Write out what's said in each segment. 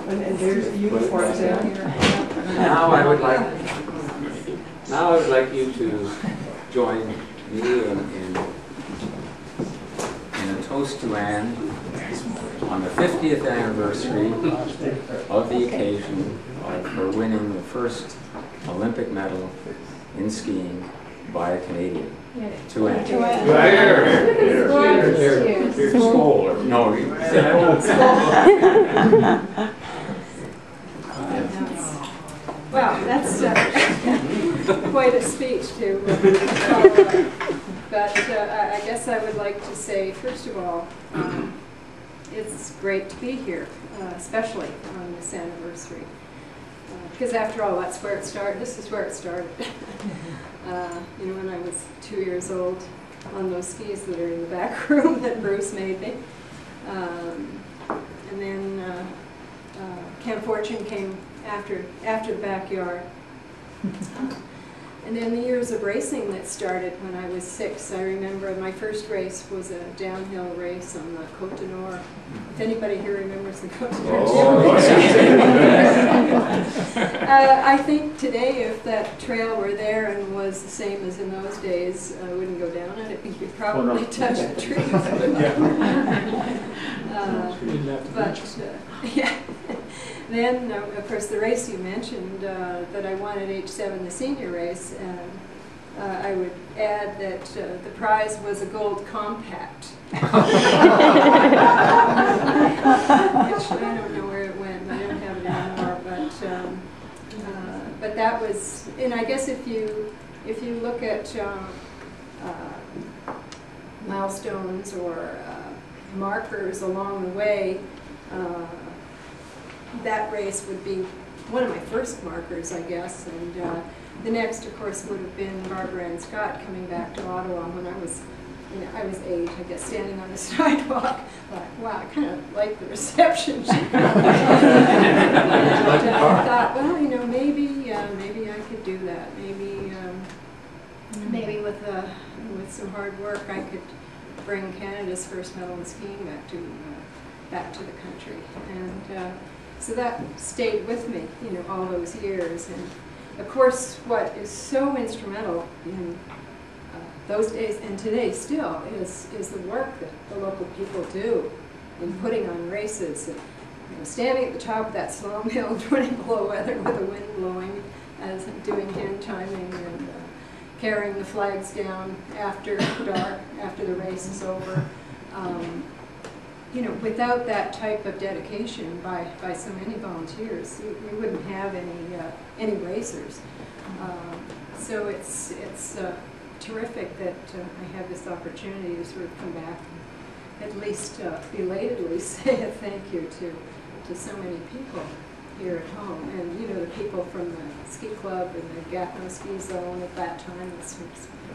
And there's the uniforms down here. Now I would like you to join me in a toast to Anne on the 50th anniversary of the occasion of her winning the first Olympic medal in skiing by a Canadian. To Anne. No. Well, that's quite a speech to but I guess I would like to say, first of all, it's great to be here, especially on this anniversary. Because after all, that's where it started. This is where it started. You know, when I was 2 years old, on those skis that are in the back room that Bruce made me. And then Camp Fortune came after the backyard. And then the years of racing that started when I was 6. I remember my first race was a downhill race on the Côte du Nord. If anybody here remembers the Côte du Nord. I think today, if that trail were there and was the same as in those days, I wouldn't go down it. You could probably touch the trees. Yeah. Then, of course, the race you mentioned that I won at age 7, the senior race, I would add that the prize was a gold compact. Which I don't know where it went. I don't have it anymore. But that was, and I guess if you look at milestones or markers along the way. That race would be one of my first markers, I guess, and the next, of course, would have been Barbara Ann Scott coming back to Ottawa when I was 8, I guess, standing on the sidewalk. Like, wow, I kind of like the reception. I thought, well, you know, maybe I could do that. Maybe with some hard work, I could bring Canada's first medal in skiing back to the country, and. So that stayed with me, you know, all those years. And of course, what is so instrumental in those days and today still is the work that the local people do in putting on races. And, you know, standing at the top of that slalom hill, 20 below weather with the wind blowing, as doing hand timing and carrying the flags down after dark, after the race is over. You know, without that type of dedication by so many volunteers, we wouldn't have any racers. So it's terrific that I have this opportunity to sort of come back, at least belatedly say a thank you to so many people here at home, and you know, the people from the ski club and the Gatineau ski zone at that time.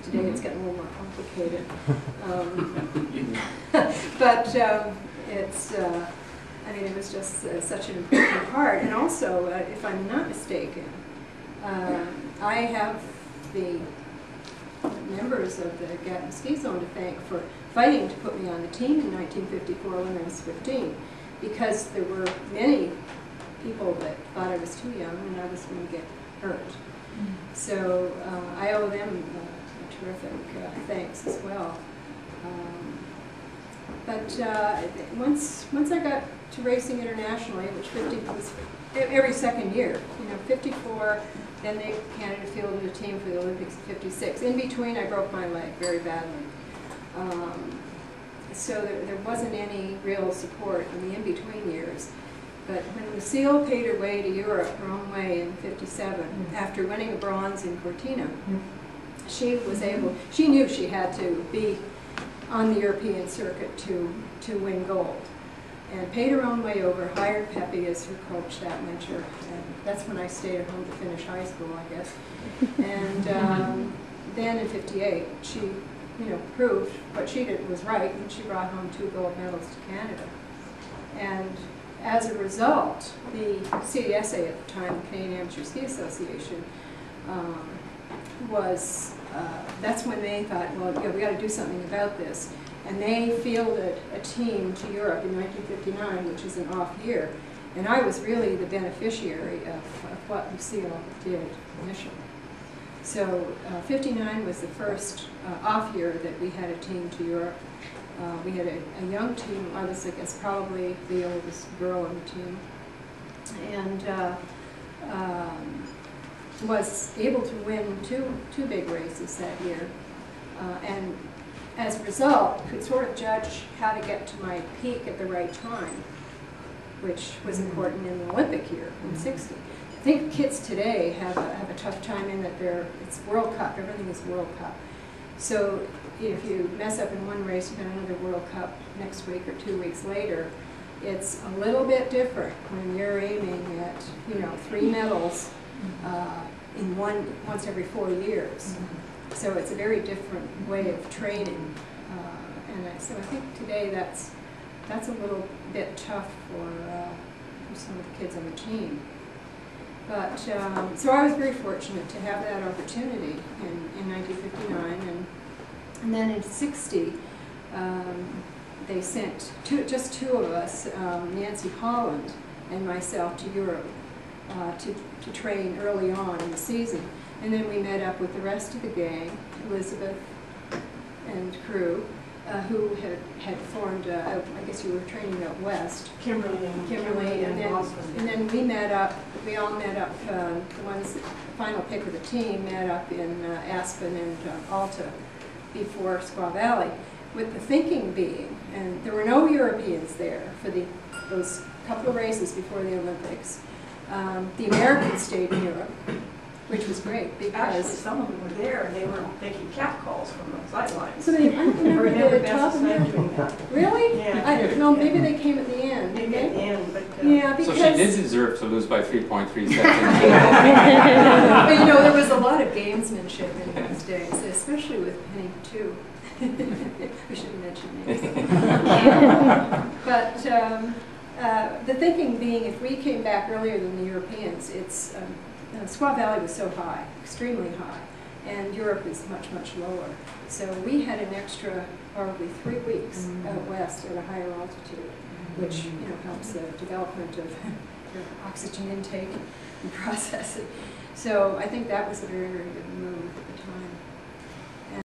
Today it's getting a little more complicated. But it's, I mean, it was just such an important part. And also, if I'm not mistaken, I have the members of the Gatineau ski zone to thank for fighting to put me on the team in 1954 when I was 15, because there were many people that thought I was too young and I was going to get hurt. So I owe them terrific thanks as well. But once I got to racing internationally, which 50 was every second year, you know, 54, then Canada fielded a team for the Olympics in 56. In between, I broke my leg very badly. So there wasn't any real support in the in-between years. But when Lucille paid her way to Europe her own way in 57, after winning a bronze in Cortina, she was able, she knew she had to be on the European circuit to win gold. And paid her own way over, hired Pepe as her coach that winter. And that's when I stayed at home to finish high school, I guess. And then in 58, she, you know, proved what she did was right, and she brought home 2 gold medals to Canada. And as a result, the CDSA at the time, the Canadian Amateur Ski Association, that's when they thought, well, yeah, we got to do something about this. And they fielded a team to Europe in 1959, which is an off year. And I was really the beneficiary of what Lucille did initially. So 59 was the first off year that we had a team to Europe. We had a young team. I was, I guess, probably the oldest girl on the team. And was able to win two big races that year. And as a result, could sort of judge how to get to my peak at the right time, which was important in the Olympic year in '60. I think kids today have a tough time in that it's World Cup, everything is World Cup. So if you mess up in one race, you've got another World Cup next week or 2 weeks later. It's a little bit different when you're aiming at, 3 medals in once every 4 years. So it's a very different way of training. So I think today that's a little bit tough for some of the kids on the team. But so I was very fortunate to have that opportunity in 1959, and then in '60 they sent just two of us, Nancy Holland and myself, to Europe to train early on in the season, and then we met up with the rest of the gang, Elizabeth and crew, who had formed, I guess you were training out west. Kimberly, and then we met up, we all met up, the final pick of the team met up in Aspen and Alta before Squaw Valley, with the thinking being, and there were no Europeans there for those couple of races before the Olympics. The Americans stayed in Europe, which was great because actually some of them were there and they were making cat calls from the sidelines. So I don't remember the top of that. Really? Yeah. I don't know. Maybe they came at the end. Maybe at the end, but yeah, because so she did deserve to lose by 3.3 seconds. But there was a lot of gamesmanship in those days, especially with Penny too. We shouldn't mention names. But the thinking being, if we came back earlier than the Europeans, it's Squaw Valley was so high, extremely high, and Europe is much, much lower. So we had an extra probably 3 weeks out west at a higher altitude, which helps the development of your oxygen intake and processing. So I think that was a very, very good move at the time.